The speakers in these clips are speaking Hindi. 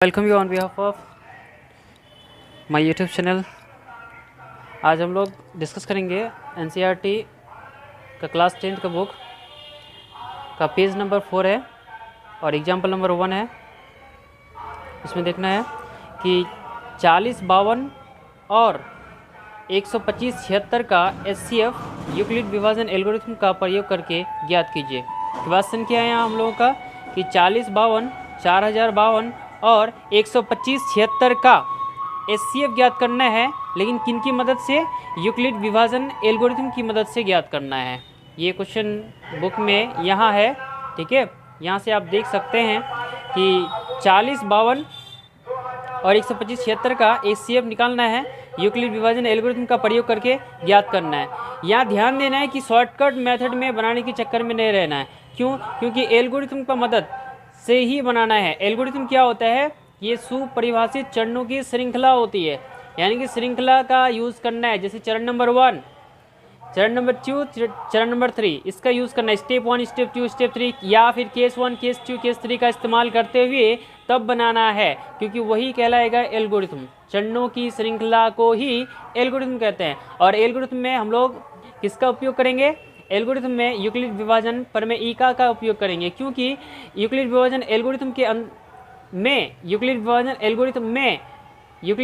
Welcome you on behalf of my YouTube channel. आज हम लोग डिस्कस करेंगे एनसीईआरटी का क्लास 10th का बुक का पेज नंबर 4 है और एग्जाम्पल नंबर 1 है। इसमें देखना है कि 40 52 और 125 76 का एचसीएफ यूक्लिड विभाजन एल्गोरिथम का प्रयोग करके ज्ञात कीजिए। क्वेश्चन क्या है यहाँ हम लोगों का कि 40 52 4052 और 125 76 का एचसीएफ ज्ञात करना है, लेकिन किन की मदद से? यूक्लिड विभाजन एल्गोरिथम की मदद से ज्ञात करना है। ये क्वेश्चन बुक में यहाँ है, ठीक है। यहाँ से आप देख सकते हैं कि 40 52 और 125 76 का एचसीएफ निकालना है, यूक्लिड विभाजन एल्गोरिथम का प्रयोग करके ज्ञात करना है। यहाँ ध्यान देना है कि शॉर्टकट मेथड में बनाने के चक्कर में नहीं रहना है। क्यों? क्योंकि एल्गोरिथम का मदद से ही बनाना है। एल्गोरिथम क्या होता है? ये सुपरिभाषित चरणों की श्रृंखला होती है, यानी कि श्रृंखला का यूज़ करना है। जैसे चरण नंबर 1, चरण नंबर 2, चरण नंबर 3, इसका यूज़ करना है। स्टेप 1, स्टेप 2, स्टेप 3, या फिर केस 1, केस 2, केस 3 का इस्तेमाल करते हुए तब बनाना है, क्योंकि वही कहलाएगा एल्गोरिथम। चरणों की श्रृंखला को ही एल्गोरिथम कहते हैं। और एल्गोरिथम में हम लोग किसका उपयोग करेंगे? एल्गोरिथम में यूक्लिड विभाजन प्रमेय का उपयोग करेंगे, क्योंकि यूक्लिड विभाजन एल्गोरिथम के यूक्लिड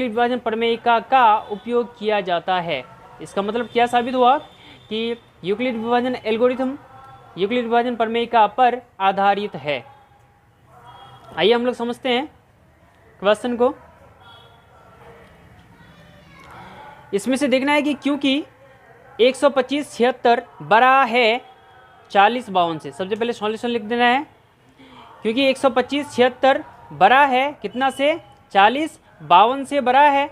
विभाजन प्रमेय का उपयोग किया जाता है। इसका मतलब क्या साबित हुआ कि यूक्लिड विभाजन एल्गोरिथम यूक्लिड विभाजन प्रमेय पर आधारित है। आइए हम लोग समझते हैं क्वेश्चन को। इसमें से देखना है कि क्योंकि 125 76 बड़ा है 40 52 से। सबसे पहले सॉल्यूशन लिख देना है, क्योंकि 125 76 बड़ा है कितना से? 40 52 से बड़ा है।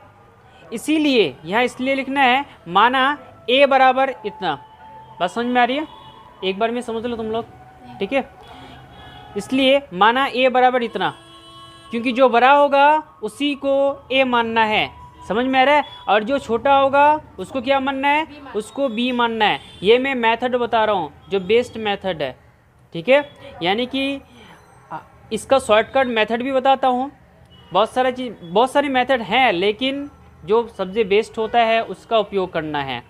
इसीलिए यहाँ इसलिए लिखना है माना a बराबर इतना। बात समझ में आ रही है? एक बार में समझ लो तुम लोग, ठीक है। इसलिए माना a बराबर इतना, क्योंकि जो बड़ा होगा उसी को a मानना है। समझ में आ रहा है? और जो छोटा होगा उसको क्या मानना है? उसको b मानना है। ये मैं मेथड बता रहा हूँ जो बेस्ट मेथड है, ठीक है। यानी कि इसका शॉर्टकट मेथड भी बताता हूँ। बहुत सारे मेथड हैं, लेकिन जो सबसे बेस्ट होता है उसका उपयोग करना है।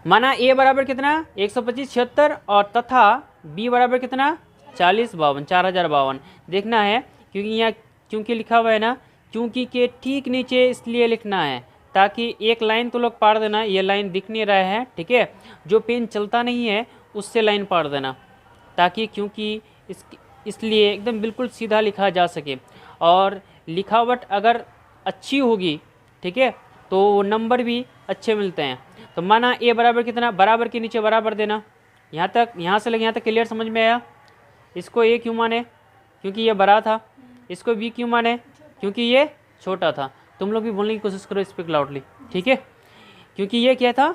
माना a बराबर कितना? 125 76 और तथा b बराबर कितना? 40 52 4052। देखना है क्योंकि यहाँ क्योंकि लिखा हुआ है ना, क्योंकि के ठीक नीचे इसलिए लिखना है ताकि एक लाइन तो लोग पार देना। ये लाइन दिख नहीं रहा है, ठीक है। जो पेन चलता नहीं है उससे लाइन पार देना, ताकि क्योंकि इसलिए एकदम बिल्कुल सीधा लिखा जा सके। और लिखावट अगर अच्छी होगी, ठीक है, तो नंबर भी अच्छे मिलते हैं। तो माना a बराबर कितना? बराबर के नीचे बराबर देना। यहाँ से लगे यहाँ तक क्लियर समझ में आया? इसको a क्यों माने? क्योंकि ये बड़ा था। इसको b क्यों माने? क्योंकि ये छोटा था। तुम लोग भी बोलने की कोशिश करो स्पीक लाउडली, ठीक है। क्योंकि ये क्या था?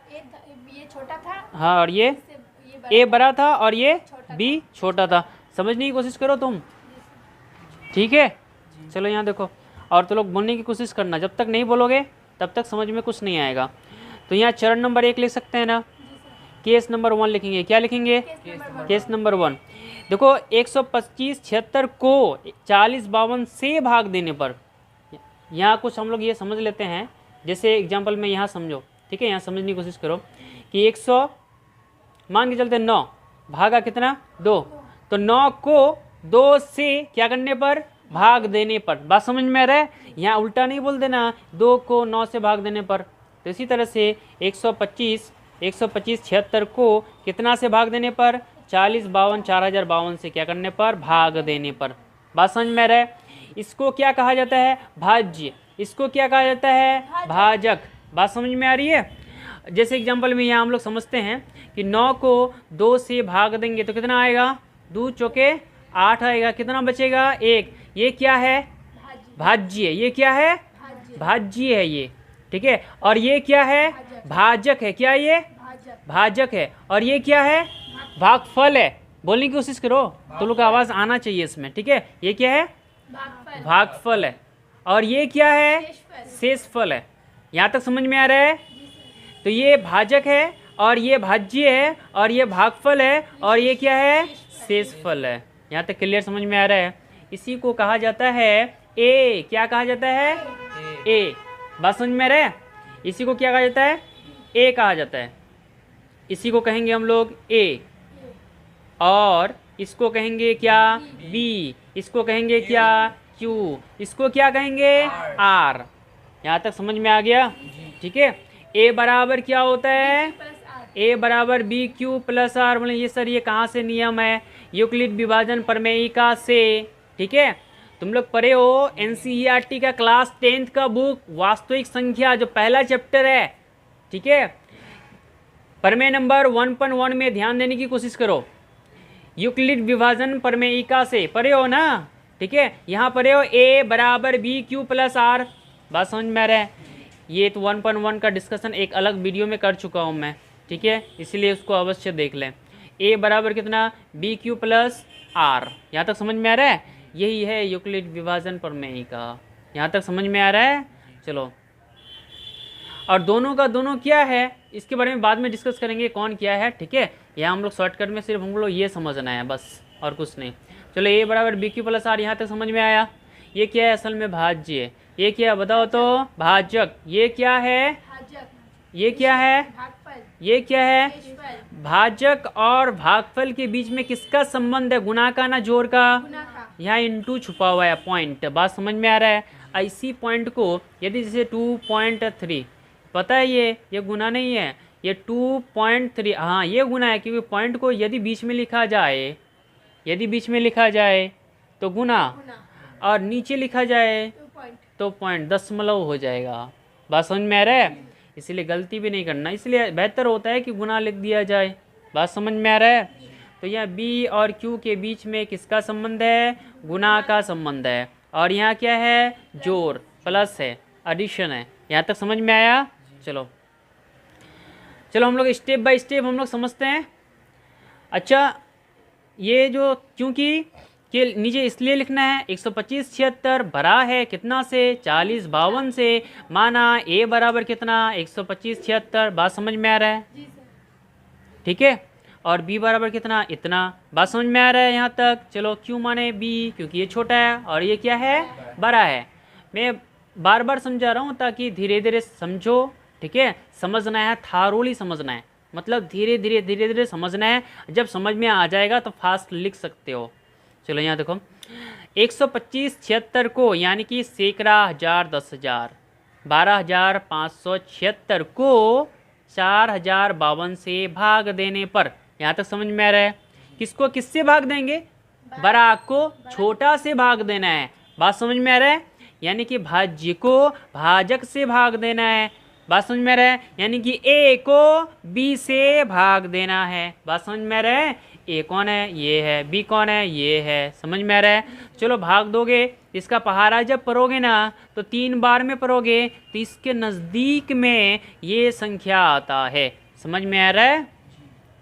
ये छोटा था। हाँ, और ये a बड़ा था और ये b छोटा था। समझने की कोशिश करो तुम, ठीक है। चलो यहाँ देखो, और तो लोग बोलने की कोशिश करना। जब तक नहीं बोलोगे तब तक समझ में कुछ नहीं आएगा। तो यहाँ चरण नंबर 1 लिख सकते हैं ना, केस नंबर 1 लिखेंगे। क्या लिखेंगे? Case number 1। देखो 125 76 को 40 52 से भाग देने पर, यहाँ कुछ हम लोग ये समझ लेते हैं। जैसे एग्जाम्पल में यहाँ समझो, ठीक है। यहाँ समझने की कोशिश करो कि 100 मान के चलते 9 भागा कितना? 2। तो 9 को 2 से क्या करने पर? भाग देने पर। बात समझ में आ रहा है? यहाँ उल्टा नहीं बोल देना, 2 को 9 से भाग देने पर। तो इसी तरह से 125 76 को कितना से भाग देने पर? 40 52 4052 से क्या करने पर? भाग देने पर। बात समझ में आ रहा है? इसको क्या कहा जाता है? भाज्य। इसको क्या कहा जाता है? भाजक। बात समझ में आ रही है? जैसे एग्जाम्पल में यहाँ हम लोग समझते हैं कि 9 को 2 से भाग देंगे तो कितना आएगा? 2 चौके 8 आएगा। कितना बचेगा? 1। ये क्या है? भाज्य। ये क्या है? भाज्य है ये, ठीक है। और ये क्या है? भाजक है। क्या ये? भाजक है। और ये क्या है? भागफल है। बोलने की कोशिश करो, तो लोग आवाज़ आना चाहिए इसमें, ठीक है। ये क्या है? भागफल है। और ये क्या है? शेषफल है। यहाँ तक समझ में आ रहा है? तो ये भाजक है और ये भाज्य है और ये भागफल है और ये क्या है? शेषफल है। यहाँ तक क्लियर समझ में आ रहा है? इसी को कहा जाता है ए। क्या कहा जाता है? ए। बात समझ में आ रहा है? इसी को क्या कहा जाता है? ए कहा जाता है। इसी को कहेंगे हम लोग ए, और इसको कहेंगे क्या? बी। इसको कहेंगे क्या? क्यू। इसको क्या कहेंगे? आर। यहाँ तक समझ में आ गया? ठीक है। ए बराबर क्या होता है? ए बराबर बी क्यू प्लस आर। बोले ये सर ये कहाँ से नियम है? यूक्लिड विभाजन प्रमेयिका से। ठीक है, तुम लोग पढ़े हो एनसीईआरटी का क्लास 10th का बुक वास्तविक संख्या, जो पहला चैप्टर है। ठीक है, प्रमेय नंबर 1.1 में ध्यान देने की कोशिश करो। यूक्लिड विभाजन प्रमेयिका से पढ़े हो ना? ठीक है, यहाँ पढ़े हो ए बराबर बी क्यू प्लस आर। बात समझ में आ रहा है? ये तो 1.1 का डिस्कशन एक अलग वीडियो में कर चुका हूँ मैं। ठीक है, इसलिए उसको अवश्य देख लें। ए बराबर कितना? B Q plus r. यहाँ तक समझ में आ रहा है? यही है यूक्लिड विभाजन प्रमेयिका। यहाँ तक समझ में आ रहा है? चलो, और दोनों का दोनों क्या है इसके बारे में बाद में डिस्कस करेंगे, कौन क्या है। ठीक है, यहाँ हम लोग शॉर्टकट में सिर्फ हम लोग ये समझना है बस, और कुछ नहीं। चलो, ए बराबर बी क्यू प्लस आर, यहाँ तक समझ में आया? ये क्या है? असल में भाज्य। ये क्या बताओ तो? भाजक। ये क्या है? ये क्या है? ये क्या है? भाजक और भागफल के बीच में किसका संबंध है? गुणा का ना जोड़ का? यहाँ इंटू छुपा हुआ है पॉइंट। बात समझ में आ रहा है? इसी पॉइंट को यदि जैसे 2.3 पता है, ये गुना नहीं है, ये 2.3, हाँ ये गुना है, क्योंकि पॉइंट को यदि बीच में लिखा जाए, यदि बीच में लिखा जाए तो गुना, और नीचे लिखा जाए तो पॉइंट, दशमलव हो जाएगा। बात समझ में आ रहा है? इसलिए गलती भी नहीं करना, इसलिए बेहतर होता है कि गुना लिख दिया जाए। बात समझ में आ रहा है? तो यहाँ बी और क्यू के बीच में किसका संबंध है? गुना का संबंध है। और यहाँ क्या है? जोड़, प्लस है, एडिशन है। यहाँ तक समझ में आया? चलो चलो हम लोग स्टेप बाय स्टेप हम लोग समझते हैं। अच्छा, ये जो क्योंकि के नीचे इसलिए लिखना है 125 76 भरा है कितना से? 40 52 से। माना ए बराबर कितना? 125 76। बात समझ में आ रहा है? ठीक है, और बी बराबर कितना? इतना। बात समझ में आ रहा है यहाँ तक? चलो, क्यों माने बी? क्योंकि ये छोटा है और ये क्या है? बड़ा है। मैं बार बार समझा रहा हूँ ताकि धीरे धीरे समझो। ठीक है, समझना है, थारोली समझना है, मतलब धीरे धीरे समझना है। जब समझ में आ जाएगा तो फास्ट लिख सकते हो। चलो यहाँ देखो, 125 76 को यानी कि सैकड़ा, हजार, 10,000, 12,576 को 4,052 से भाग देने पर, यहाँ तक समझ में आ रहा है? किसको किससे भाग देंगे? बड़ा को छोटा से भाग देना है। बात समझ में आ रहा है? यानी कि भाज्य को भाजक से भाग देना है। बात समझ में आ रहा है? यानी कि ए को बी से भाग देना है। बात समझ में आ रहा है? ए कौन है? ये है। बी कौन है? ये है। समझ में आ रहा है? चलो, भाग दोगे, इसका पहाड़ा जब पढ़ोगे ना तो 3 बार में पढ़ोगे तो इसके नज़दीक में ये संख्या आता है। समझ में आ रहा है?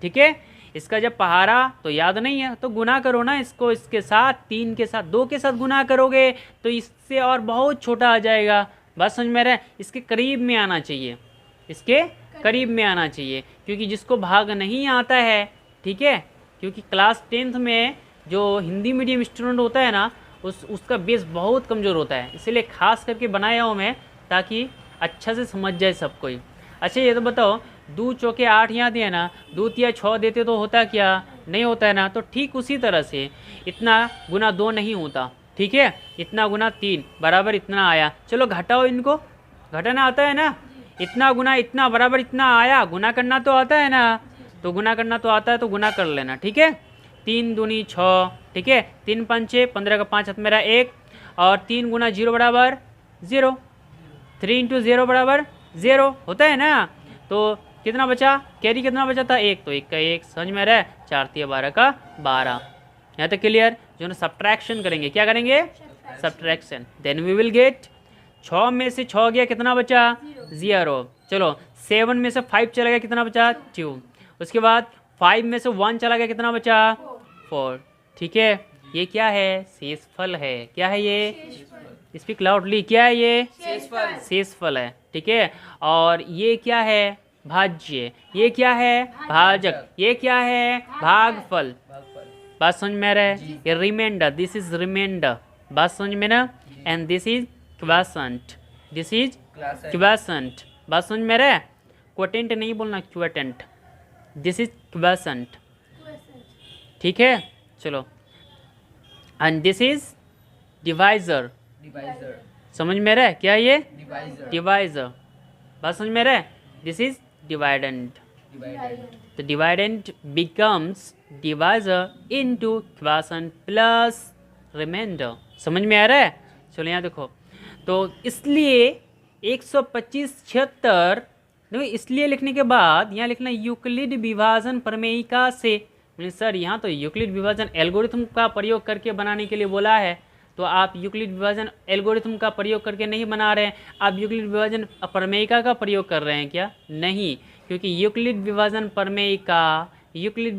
ठीक है, इसका जब पहाड़ा तो याद नहीं है तो गुना करो ना इसको, इसके साथ 3 के साथ 2 के साथ गुना करोगे तो इससे और बहुत छोटा आ जाएगा। बात समझ में आ रहा है? इसके करीब में आना चाहिए, इसके करीब में आना चाहिए, क्योंकि जिसको भाग नहीं आता है, ठीक है, क्योंकि क्लास 10th में जो हिंदी मीडियम स्टूडेंट होता है ना उसका बेस बहुत कमज़ोर होता है, इसलिए खास करके बनाया हूँ मैं ताकि अच्छा से समझ जाए सब कोई। अच्छा, ये तो बताओ, 2 चौके 8 यहाँ दिए ना, 2 तिया 6 देते तो होता क्या? नहीं होता है ना। तो ठीक उसी तरह से इतना गुना 2 नहीं होता। ठीक है, इतना गुना 3 बराबर इतना आया। चलो घटाओ, इनको घटाना आता है ना? इतना गुना इतना बराबर इतना आया, गुना करना तो आता है ना? तो गुना करना तो आता है तो गुना कर लेना। ठीक है, 3 दूनी 6, ठीक है, 3 पंचे 15 का 5 हाथ मेरा 1, और 3 गुना 0 बराबर 0, 3 इंटू 0 बराबर 0 होता है ना। तो कितना बचा? कैरी कितना बचा था? 1, तो 1 का 1। समझ में आ रहा है? 4 तिया 12 का 12। यहाँ तक क्लियर? जो ना सब्ट्रैक्शन करेंगे, क्या करेंगे? Subtraction. Then we will get 6 में से 6 गया, कितना बचा? 0। चलो, 7 में से 5 चला गया, कितना बचा? 2। उसके बाद 5 में से 1 चला गया, कितना बचा? 4। ठीक है, ये क्या है? शेषफल है। क्या है ये? Speak loudly. क्या है ये? शेषफल। शेषफल है। ठीक है, और ये क्या है? भाज्य। ये क्या है? भाजक। ये क्या है? भागफल। बात समझ में आ रहा है? ये रिमाइंडर, दिस इज रिमाइंडर, बात समझ में ना? And this is क्वेश्चंट, this is क्वेश्चंट, बात समझ में आ रहा है? क्वेटेंट नहीं बोलना, क्वेटेंट, दिस इज क्वेश्चंट, ठीक है? चलो, एंड दिस इज डिवाइजर, समझ में आ रहा है? क्या ये? डिवाइजर, बात समझ में आ रहा है? दिस इज डिवाइडेंट, तो dividend becomes divisor into quotient plus remainder, समझ में आ रहा है? चलो यहाँ देखो, तो इसलिए 125 76 देखो, इसलिए लिखने के बाद यहाँ लिखना यूक्लिड विभाजन प्रमेयिका से। सर यहाँ तो यूक्लिड विभाजन एल्गोरिथम का प्रयोग करके बनाने के लिए बोला है, तो आप यूक्लिड विभाजन एल्गोरिथम का प्रयोग करके नहीं बना रहे हैं, आप यूक्लिड विभाजन प्रमेयिका का प्रयोग कर रहे हैं क्या? नहीं, क्योंकि यूक्लिड विभाजन प्रमेयिका, यूक्लिड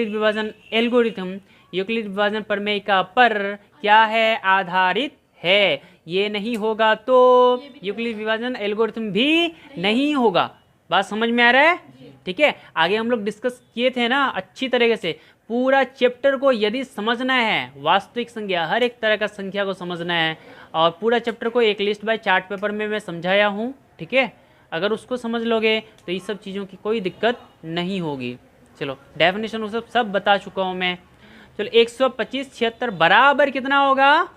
विभाजन एल्गोरिथम यूक्लिड विभाजन प्रमेयिका पर क्या है? आधारित है। ये नहीं होगा तो यूक्लिड विभाजन एल्गोरिथम भी नहीं होगा। बात समझ में आ रहा है? ठीक है, आगे हम लोग डिस्कस किए थे ना अच्छी तरीके से। पूरा चैप्टर को यदि समझना है, वास्तविक संख्या, हर एक तरह का संख्या को समझना है, और पूरा चैप्टर को एक लिस्ट बाय चार्ट पेपर में मैं समझाया हूँ, ठीक है? अगर उसको समझ लोगे तो ये सब चीज़ों की कोई दिक्कत नहीं होगी। चलो, डेफिनेशन वो सब बता चुका हूँ मैं। चलो, 125 76 बराबर कितना होगा?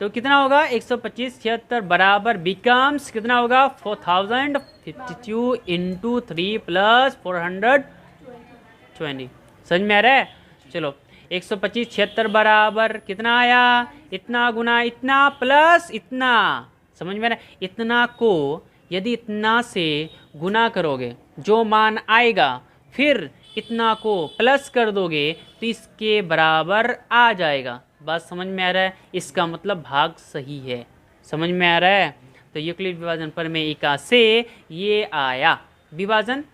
तो कितना होगा? 125 76 बराबर बिकम्स कितना होगा? 4052 इंटू 3 प्लस 420, समझ में आ रहा है? चलो, 125 76 बराबर कितना आया? इतना गुना इतना प्लस इतना, समझ में आ रहा है? इतना को यदि इतना से गुना करोगे, जो मान आएगा, फिर इतना को प्लस कर दोगे तो इसके बराबर आ जाएगा। बात समझ में आ रहा है? इसका मतलब भाग सही है, समझ में आ रहा है? तो यूक्लिड विभाजन प्रमेयिका से ये आया। विभाजन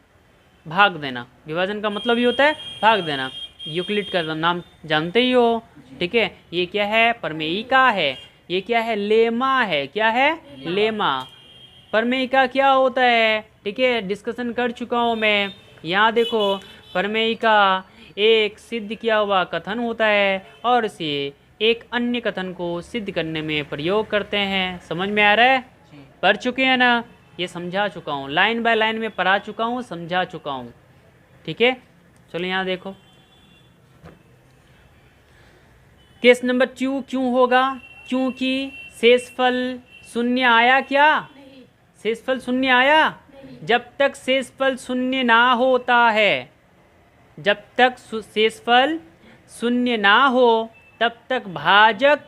भाग देना, विभाजन का मतलब ये होता है भाग देना। यूक्लिड का नाम जानते ही हो, ठीक है? ये क्या है? प्रमेयिका है। ये क्या है? लेमा है। क्या है? लेमा। प्रमेयिका क्या होता है? ठीक है, डिस्कशन कर चुका हूँ मैं। यहाँ देखो, प्रमेयिका एक सिद्ध किया हुआ कथन होता है और इसे एक अन्य कथन को सिद्ध करने में प्रयोग करते हैं। समझ में आ रहा है? पढ़ चुके हैं ना? ये समझा चुका हूँ, लाइन बाय लाइन में पढ़ा चुका हूँ, समझा चुका हूँ, ठीक है? चलो यहाँ देखो, केस नंबर 2 क्यों होगा? क्योंकि शेषफल शून्य आया। क्या शेषफल शून्य आया? जब तक शेषफल शून्य ना होता है, जब तक शेषफल शून्य ना हो तब तक भाजक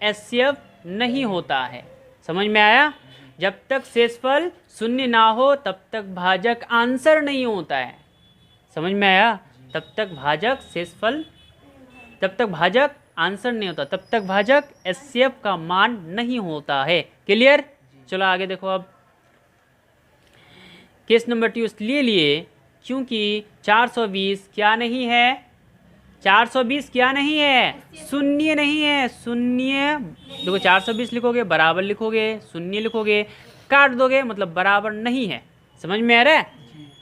एचसीएफ नहीं होता है। समझ में आया? जब तक शेषफल शून्य ना हो तब तक भाजक आंसर नहीं होता है। समझ में आया? तब तक भाजक शेषफल, तब तक भाजक आंसर नहीं होता, तब तक भाजक एचसीएफ का मान नहीं होता है। क्लियर? चलो आगे देखो। अब केस नंबर 2 इसलिए लिए क्योंकि 420 क्या नहीं है? 420 क्या नहीं है? शून्य नहीं है। शून्य देखो, 420 लिखोगे बराबर लिखोगे, शून्य लिखोगे, काट दोगे मतलब बराबर नहीं है। समझ में आ रहा है?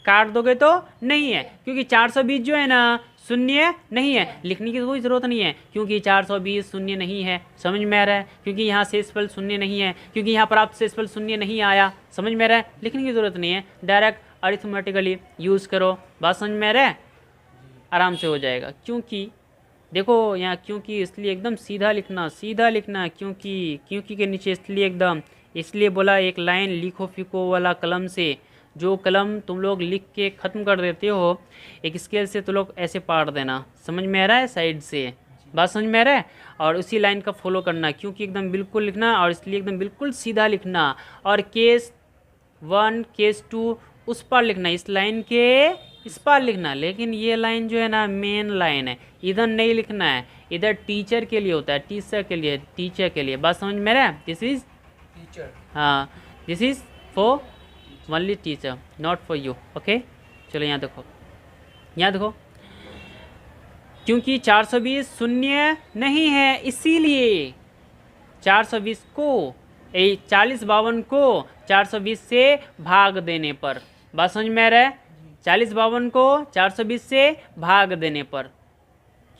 काट दोगे तो नहीं है, क्योंकि 420 जो है ना शून्य नहीं है। लिखने की कोई ज़रूरत नहीं है, क्योंकि 420 शून्य नहीं है। समझ में आ रहा है? क्योंकि यहाँ शेषफल शून्य नहीं है, क्योंकि यहाँ प्राप्त शेषफल शून्य नहीं आया। समझ में आ रहा है? लिखने की ज़रूरत नहीं है, डायरेक्ट अरिथमेटिकली यूज़ करो। बात समझ में आ रहा है? आराम से हो जाएगा। क्योंकि देखो यहाँ क्योंकि इसलिए एकदम सीधा लिखना, सीधा लिखना। क्योंकि के नीचे इसलिए एकदम, इसलिए बोला एक लाइन लिखो फीको वाला कलम से। जो कलम तुम लोग लिख के ख़त्म कर देते हो, एक स्केल से तुम लोग ऐसे पाट देना। समझ में आ रहा है? साइड से बात समझ में आ रहा है? और उसी लाइन का फॉलो करना। क्योंकि एकदम बिल्कुल लिखना और इसलिए एकदम बिल्कुल सीधा लिखना। और केस 1 केस 2 उस पर लिखना, इस लाइन के इस पर लिखना। लेकिन ये लाइन जो है ना मेन लाइन है, इधर नहीं लिखना है। इधर टीचर के लिए होता है, टीचर के लिए, टीचर के लिए। बात समझ में आ रहा है? दिस इज टीचर, हाँ, this is for only teacher, not for you. Okay, चलो यहाँ देखो, यहाँ देखो, क्योंकि 420 शून्य नहीं है, इसीलिए 420 को 4052 को 420 से भाग देने पर। बात समझ में आ रहा है? 4052 को 420 से भाग देने पर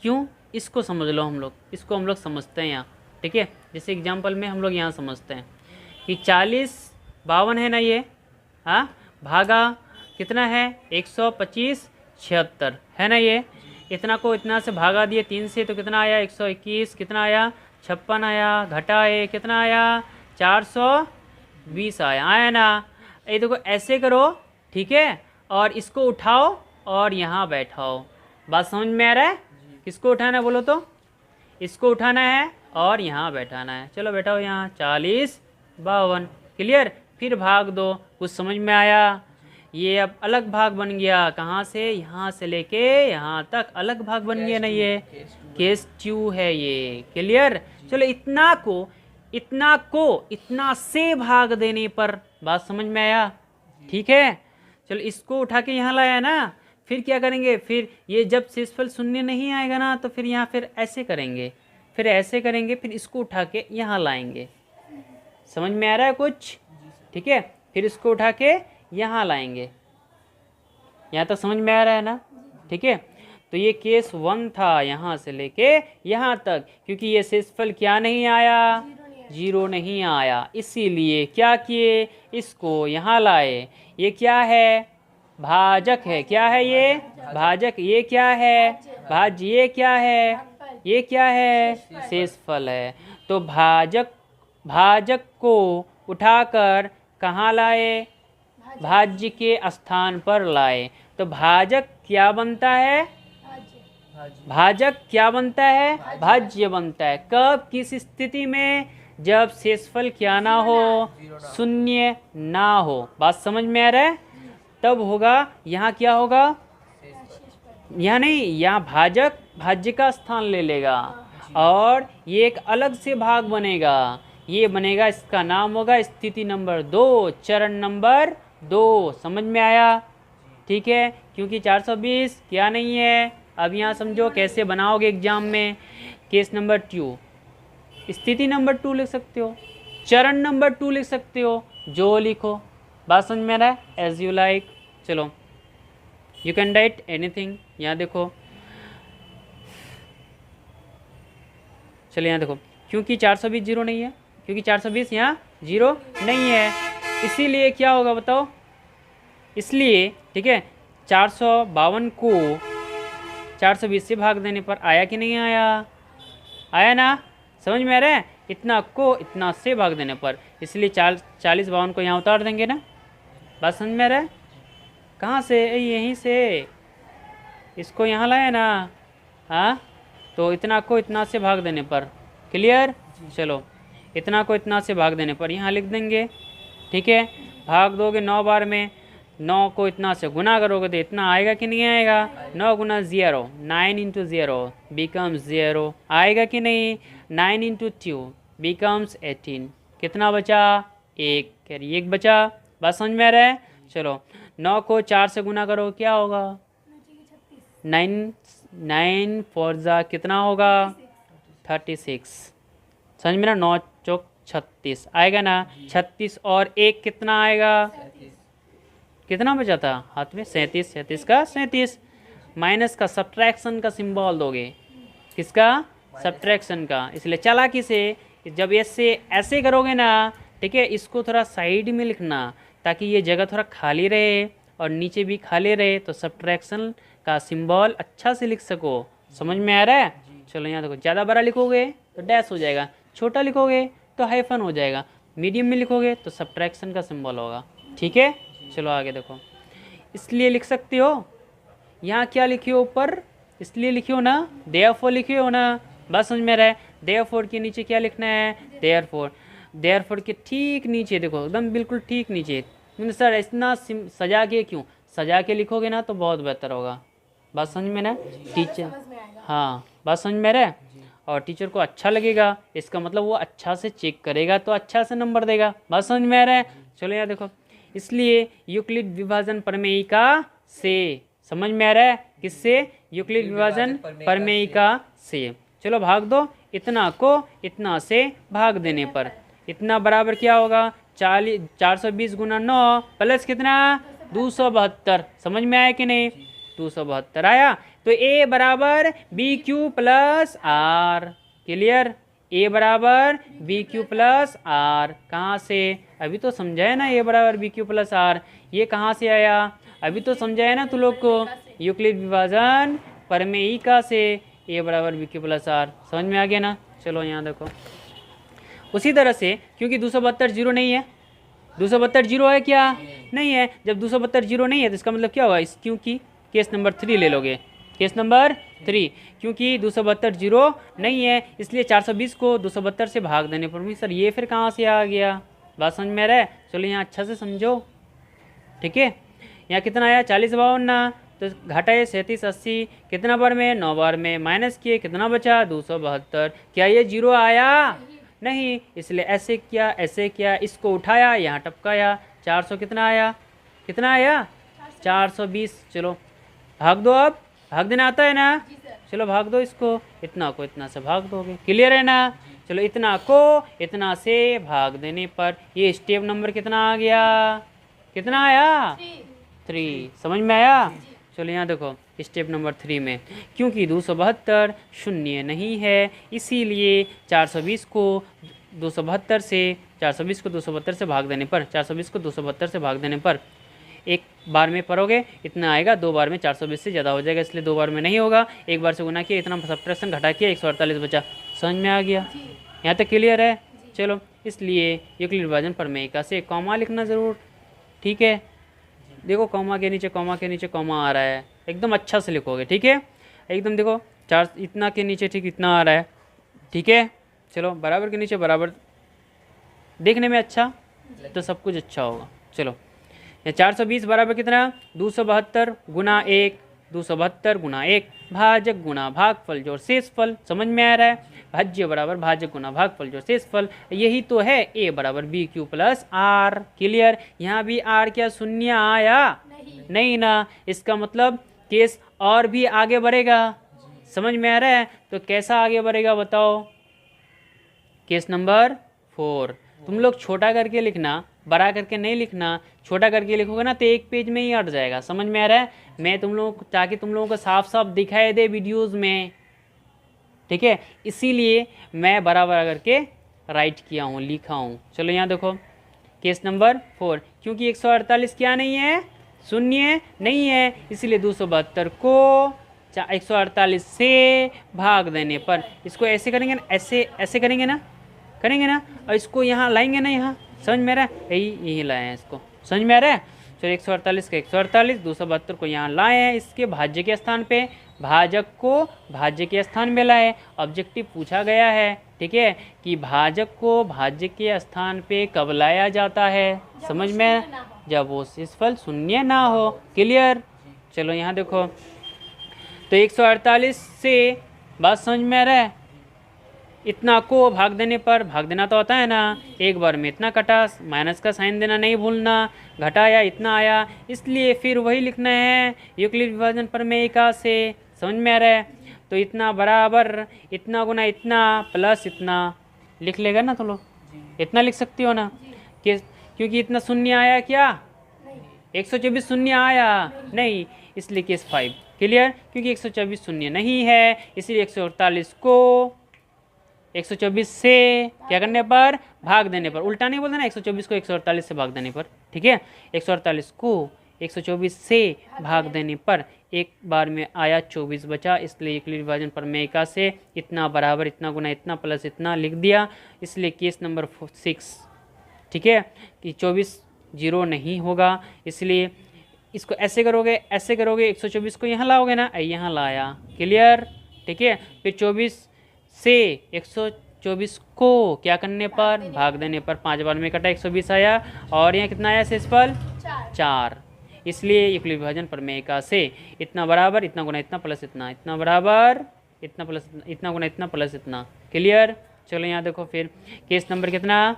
क्यों, इसको समझ लो, हम लोग इसको हम लोग समझते हैं यहाँ, ठीक है। जैसे एग्जाम्पल में हम लोग यहाँ समझते हैं कि 40 52 है ना ये, हाँ, भागा कितना है 125 76 है ना ये। इतना को इतना से भागा दिए 3 से तो कितना आया 121, कितना आया 56 आया, घटाए कितना आया 420 आया ना। ये देखो ऐसे करो, ठीक है, और इसको उठाओ और यहाँ बैठाओ। बात समझ में आ रहा है? किसको उठाना है बोलो तो? इसको उठाना है और यहाँ बैठाना है। चलो बैठाओ यहाँ, 40 52, क्लियर। फिर भाग दो, कुछ समझ में आया? ये अब अलग भाग बन गया, कहाँ से, यहाँ से लेके यहाँ तक अलग भाग बन गया ना, ये केस 2 है ये, क्लियर। चलो इतना से भाग देने पर, बात समझ में आया? ठीक है। चलो इसको उठा के यहाँ लाया ना, फिर क्या करेंगे, फिर ये जब शेषफल शून्य नहीं आएगा ना तो फिर यहाँ फिर ऐसे करेंगे, फिर ऐसे करेंगे, फिर इसको उठा के यहाँ लाएंगे। समझ में आ रहा है कुछ? ठीक है, फिर इसको उठा के यहाँ लाएंगे। यहाँ तक समझ में आ रहा है ना? ठीक है, तो ये केस 1 था यहाँ से लेके यहाँ तक, क्योंकि ये शेषफल क्या नहीं आया, 0 नहीं आया, इसीलिए क्या किए, इसको यहाँ लाए। ये क्या है, भाजक है। क्या है ये, भाजक। ये क्या है, भाज्य। ये क्या है, ये क्या है, शेषफल है। तो भाजक को उठाकर कहाँ लाए, भाज्य के स्थान पर लाए। तो भाजक क्या बनता है, भाजक क्या बनता है, भाज्य बनता है। कब, किस स्थिति में, जब शेषफल क्या ना हो, शून्य ना हो। बात समझ में आ रहा है? तब होगा, यहाँ क्या होगा, यहाँ नहीं, यहाँ भाजक भाज्य का स्थान ले लेगा और ये एक अलग से भाग बनेगा। ये बनेगा, इसका नाम होगा स्थिति नंबर 2, चरण नंबर 2। समझ में आया? ठीक है, क्योंकि 420 क्या नहीं है। अब यहाँ समझो कैसे बनाओगे एग्जाम में। केस नंबर 2, स्थिति नंबर 2 लिख सकते हो, चरण नंबर 2 लिख सकते हो, जो लिखो। बात समझ में आ रहा है? As you like. चलो, यू कैन राइट एनीथिंग। यहाँ देखो, चलिए यहाँ देखो, क्योंकि 420 0 नहीं है, क्योंकि 420 यहाँ 0 नहीं है, इसीलिए क्या होगा बताओ, इसलिए ठीक है 452 को 420 से भाग देने पर आया कि नहीं आया, आया ना। समझ में आ रहा है? इतना को इतना से भाग देने पर, इसलिए 40 52 को यहाँ उतार देंगे ना। बात समझ में आ रहा है? कहाँ से, यहीं से, इसको यहाँ लाया ना, हाँ। तो इतना को इतना से भाग देने पर, क्लियर। चलो, इतना को इतना से भाग देने पर यहाँ लिख देंगे, ठीक है। भाग दोगे 9 बार में, 9 को इतना से गुना करोगे तो इतना आएगा कि नहीं आएगा, 9 गुना 0, 9 इंटू 0 बिकम्स 0, आएगा कि नहीं। 9 इंटू 2 बिकम्स 18, कितना बचा, 1, कैरी 1 बचा। बात समझ में आ रहा है? चलो, 9 को 4 से गुना करो, क्या होगा, 9 4 जा कितना होगा, 36। समझ में ना, 9 चौक 36 आएगा ना। 36 और 1 कितना आएगा, कितना बचा था हाथ में, 37, 37 का 37। माइनस का, सब्ट्रैक्शन का सिंबल दोगे, किसका, सब्ट्रैक्शन का। इसलिए चालाकी से जब ऐसे करोगे ना, ठीक है, इसको थोड़ा साइड में लिखना ताकि ये जगह थोड़ा खाली रहे और नीचे भी खाली रहे, तो सब्ट्रैक्शन का सिंबल अच्छा से लिख सको। समझ में आ रहा है? चलो यहाँ देखो, ज़्यादा बड़ा लिखोगे तो डैश हो जाएगा, छोटा लिखोगे तो हाइफन हो जाएगा, मीडियम में लिखोगे तो सब्ट्रैक्शन का सिंबल होगा, ठीक है। चलो आगे देखो, इसलिए लिख सकते हो, यहाँ क्या लिखे हो ऊपर, इसलिए लिखियो ना, देयरफॉर लिखियो ना। बस समझ में रहा है? देयरफॉर के नीचे क्या लिखना है, देयरफॉर के ठीक नीचे देखो, एकदम बिल्कुल ठीक नीचे। सर इतना सजा के क्यों, सजा के लिखोगे ना तो बहुत बेहतर होगा। बात समझ में ना, टीचर, हाँ बात समझ में रहा है, और टीचर को अच्छा लगेगा, इसका मतलब वो अच्छा से चेक करेगा तो अच्छा से नंबर देगा। बात समझ में आ रहा है? चलो यार देखो, इसलिए यूक्लिड विभाजन प्रमेयिका से, समझ में आ रहा है, किससे, यूक्लिड विभाजन प्रमेयिका से। चलो भाग दो, इतना को इतना से भाग देने पर इतना बराबर क्या होगा, 420 गुना 9 प्लस कितना, 272। समझ में आया कि नहीं, 272 आया। तो ए बराबर B Q plus are. Clear? A बराबर बी क्यू प्लस आर कहाँ से? अभी तो समझा है ना, ए बराबर बी क्यू प्लस आर। ये कहाँ से आया? अभी तो समझा है ना तू लोग को, यूक्लिड विभाजन प्रमेयिका से ए बराबर बी क्यू प्लस आर। समझ में आ गया ना? चलो यहाँ देखो, उसी तरह से क्योंकि 272 जीरो नहीं है, 272 जीरो है क्या? नहीं है। जब 272 जीरो नहीं है तो इसका मतलब क्या हुआ? इस क्योंकि केस नंबर 3 ले लोगे, केस नंबर 3, क्योंकि 272 जीरो नहीं है इसलिए 420 को 272 से भाग देने पर भी सर ये फिर कहाँ से आ गया? बात समझ में आ रहा है? चलो यहाँ अच्छा से समझो, ठीक है। यहाँ कितना आया? 40 52, तो घटाए 37 80, कितना बार में? 9 बार में, माइनस किए कितना बचा? 272। क्या ये जीरो आया? नहीं, इसलिए ऐसे किया, ऐसे किया, इसको उठाया, यहाँ टपकाया, 400 कितना आया? कितना आया? 420। चलो भाग दो, अब भाग देना आता है ना? चलो भाग दो इसको, इतना को इतना से भाग दोगे। क्लियर है ना? चलो इतना को इतना से भाग देने पर ये स्टेप नंबर कितना आ गया? कितना आया? 3। समझ में आया? चलो यहाँ देखो स्टेप नंबर 3 में, क्योंकि 272 शून्य नहीं है इसीलिए 420 को 272 से 420 को 272 से भाग देने पर 420 को 272 से भाग देने पर एक बार में पढ़ोगे इतना आएगा, 2 बार में 420 से ज़्यादा हो जाएगा इसलिए 2 बार में नहीं होगा। एक बार से गुना किया, इतना सब्ट्रैक्शन घटा किया, 148 बचा। समझ में आ गया? यहाँ तक क्लियर है? चलो इसलिए यूक्लिड विभाजन प्रमेयिका से कॉमा लिखना ज़रूर, ठीक है। देखो कॉमा के नीचे कॉमा आ रहा है, एकदम अच्छा से लिखोगे, ठीक है। एकदम देखो 4 इतना के नीचे ठीक इतना आ रहा है, ठीक है। चलो बराबर के नीचे बराबर, देखने में अच्छा तो सब कुछ अच्छा होगा। चलो ये 420 बराबर कितना? 272 गुना 1, 272 गुना 1, भाजक गुना भागफल जोड़ शेषफल। समझ में आ रहा है? भाज्य बराबर भाजक गुना भागफल जोड़ शेषफल, यही तो है ए बराबर B Q plus are. Clear? यहाँ भी आर क्या शून्य आया? नहीं ना, इसका मतलब केस और भी आगे बढ़ेगा। समझ में आ रहा है? तो कैसा आगे बढ़ेगा बताओ? केस नंबर 4 तुम लोग छोटा करके लिखना, बड़ा करके नहीं लिखना। छोटा करके लिखोगे ना तो एक पेज में ही अट जाएगा। समझ में आ रहा है? मैं तुम लोगों को, ताकि तुम लोगों को साफ साफ दिखाई दे वीडियोस में, ठीक है, इसीलिए मैं बड़ा बड़ा करके राइट किया हूँ, लिखा हूँ। चलो यहाँ देखो केस नंबर 4, क्योंकि 148 क्या नहीं है? शून्य नहीं है, इसलिए 272 को 148 से भाग देने पर, इसको ऐसे करेंगे ना, ऐसे करेंगे ना, और इसको यहाँ लाएंगे ना, यहाँ। समझ में आ रहा है? यही लाए हैं इसको। समझ में आ रहा है? चलो 148 का 148, 272 को यहाँ लाए हैं इसके भाज्य के स्थान पे, भाजक को भाज्य के स्थान में लाए। ऑब्जेक्टिव पूछा गया है, ठीक है, कि भाजक को भाज्य के स्थान पे कब लाया जाता है? समझ में? जब वो शेषफल शून्य ना हो। क्लियर? चलो यहाँ देखो, तो 148 से बात समझ में आ रहा है? इतना को भाग देने पर, भाग देना तो आता है ना, एक बार में इतना कटा, माइनस का साइन देना नहीं भूलना, घटाया इतना आया, इसलिए फिर वही लिखना है यूक्लिड विभाजन प्रमेयिका से। समझ में आ रहा है? तो इतना बराबर इतना गुना इतना प्लस इतना लिख लेगा ना तो लोग, इतना लिख सकती हो ना, क्योंकि इतना शून्य आया क्या? 124 शून्य आया नहीं, इसलिए केस 5। क्लियर? क्योंकि 124 शून्य नहीं है इसलिए 148 को 124 से क्या करने पर? भाग देने पर। उल्टा नहीं बोलते ना, 124 को 148 से भाग देने पर, ठीक है। 148 को 124 से भाग देने पर एक बार में आया, 24 बचा, इसलिए यूक्लिड विभाजन प्रमेयिका से इतना बराबर इतना गुना इतना प्लस इतना लिख दिया। इसलिए केस नंबर 6, ठीक है, कि 24 जीरो नहीं होगा, इसलिए इसको ऐसे करोगे, 124 को यहाँ लाओगे ना, यहाँ लाया। क्लियर? ठीक है, फिर 24 से 124 को क्या करने पर? भाग देने पर। 5 बार में कटा, 120 आया, और यहाँ कितना आया शेषफल? 4। इसलिए यूक्लिड विभाजन प्रमेयिका से इतना बराबर इतना गुना इतना प्लस इतना, इतना बराबर इतना प्लस इतना गुना इतना प्लस इतना। क्लियर? चलो यहाँ देखो फिर केस नंबर कितना?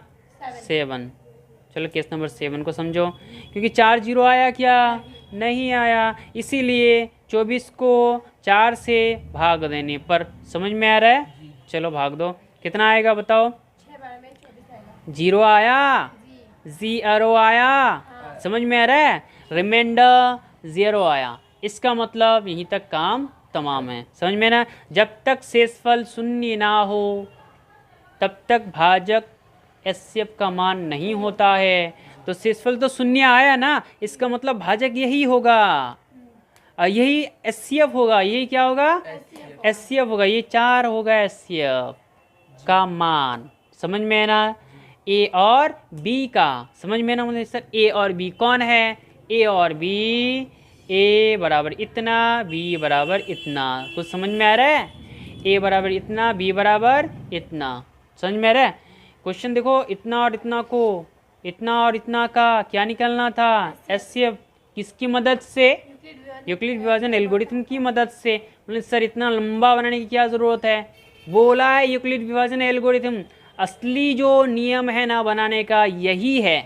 7। चलो केस नंबर 7 को समझो, क्योंकि 4 जीरो आया क्या? नहीं आया, इसीलिए 24 को 4 से भाग देने पर। समझ में आ रहा है? चलो भाग दो, कितना आएगा बताओ? 6 बार में 24 आएगा। जीरो आया, जीरो आया। समझ में आ रहा है? रिमाइंडर 0 आया। इसका मतलब यहीं तक काम तमाम है। समझ में ना, जब तक शेषफल शून्य ना हो तब तक भाजक HCF का मान नहीं होता है। तो शेषफल तो शून्य आया ना, इसका मतलब भाजक यही होगा, यही HCF होगा। यही क्या होगा? HCF होगा। ये 4 होगा HCF का मान। समझ में है ना? A और B का। समझ में ना मुझे सर? A और B कौन है? A और B, A बराबर इतना, B बराबर इतना। कुछ समझ में आ रहा है? A बराबर इतना, B बराबर इतना। समझ में आ रहा है? क्वेश्चन देखो, इतना और इतना को, इतना और इतना का क्या निकलना था? HCF। किसकी मदद से? यूक्लिड विभाजन एल्गोरिथम की मदद से। बोले सर इतना लंबा बनाने की क्या ज़रूरत है? बोला है यूक्लिड विभाजन एल्गोरिथम। असली जो नियम है ना बनाने का यही है।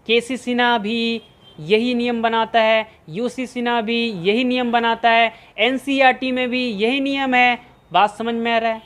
केसी सिन्हा भी यही नियम बनाता है, यूसी सिन्हा भी यही नियम बनाता है, NCERT में भी यही नियम है। बात समझ में आ रहा है?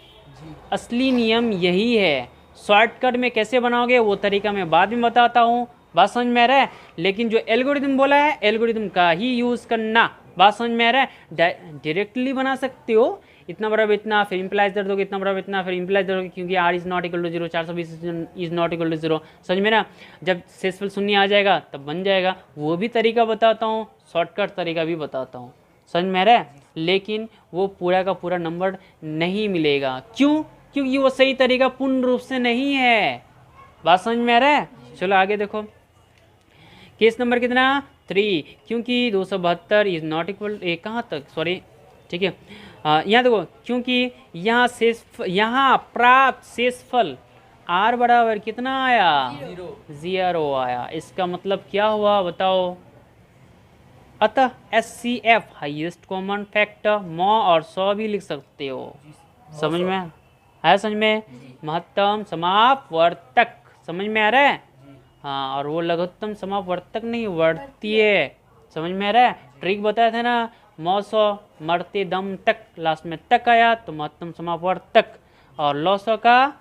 असली नियम यही है। शॉर्टकट में कैसे बनाओगे वो तरीका मैं बाद में बताता हूँ। बात समझ में आ रहा है? लेकिन जो एल्गोरिथम बोला है एल्गोरिथम का ही यूज़ करना। बात समझ में आ रहा है? डायरेक्टली बना सकते हो, इतना बराबर इतना, फिर इम्प्लाइज दर दोगे, इतना बराबर इतना, फिर इम्प्लाइज दर दोगे, क्योंकि R is not equal to 0, 420 is not equal to 0। समझ में ना? जब शेषफल शून्य आ जाएगा तब बन जाएगा। वो भी तरीका बताता हूँ, शॉर्टकट तरीका भी बताता हूँ। समझ में आ रहा है? लेकिन वो पूरा का पूरा नंबर नहीं मिलेगा। क्यों? क्योंकि वो सही तरीका पूर्ण रूप से नहीं है। बात समझ में आ रहा है? चलो आगे देखो, केस नंबर कितना? 3। क्योंकि 272 इज नॉट इक्वल, कहाँ तक, सॉरी, ठीक है, यहाँ देखो, क्योंकि यहाँ प्राप्त शेषफल R बराबर कितना आया? 0 आया। इसका मतलब क्या हुआ बताओ? अतः HCF हाईएस्ट कॉमन फैक्टर मौ और 100 भी लिख सकते हो। समझ में है? समझ में? महत्तम समापवर्तक। समझ में आ रहा है? हाँ, और वो लघुत्तम समापवर्तक नहीं, वर्तीय। समझ में आ रहा है? ट्रिक बताया था ना, मौसो मरते दम तक, लास्ट में तक आया तो महत्तम समापवर्तक, और लौसो का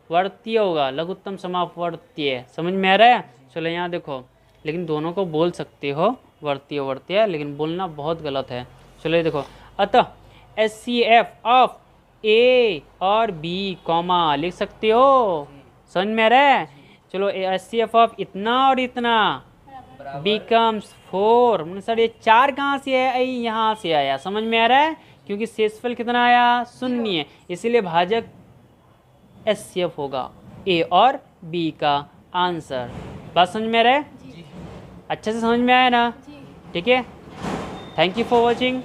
वर्तीय होगा, लघुत्तम समापवर्तीय। समझ में आ रहा है? चलो यहाँ देखो, लेकिन दोनों को बोल सकते हो, वर्तीय वर्तीय, लेकिन बोलना बहुत गलत है। चलो ये देखो, अतः HCF ऑफ A और B कॉमा लिख सकते हो। समझ में आ रहा है? चलो HCF ऑफ इतना और इतना बिकम्स 4। सर ये 4 कहाँ से आया? यहाँ से आया। समझ में आ रहा है? क्योंकि शेषफल कितना आया? शून्य, इसीलिए भाजक HCF होगा A और B का आंसर। बात समझ में आ रहा है? अच्छे से समझ में आया ना? ठीक है, थैंक यू फॉर वॉचिंग।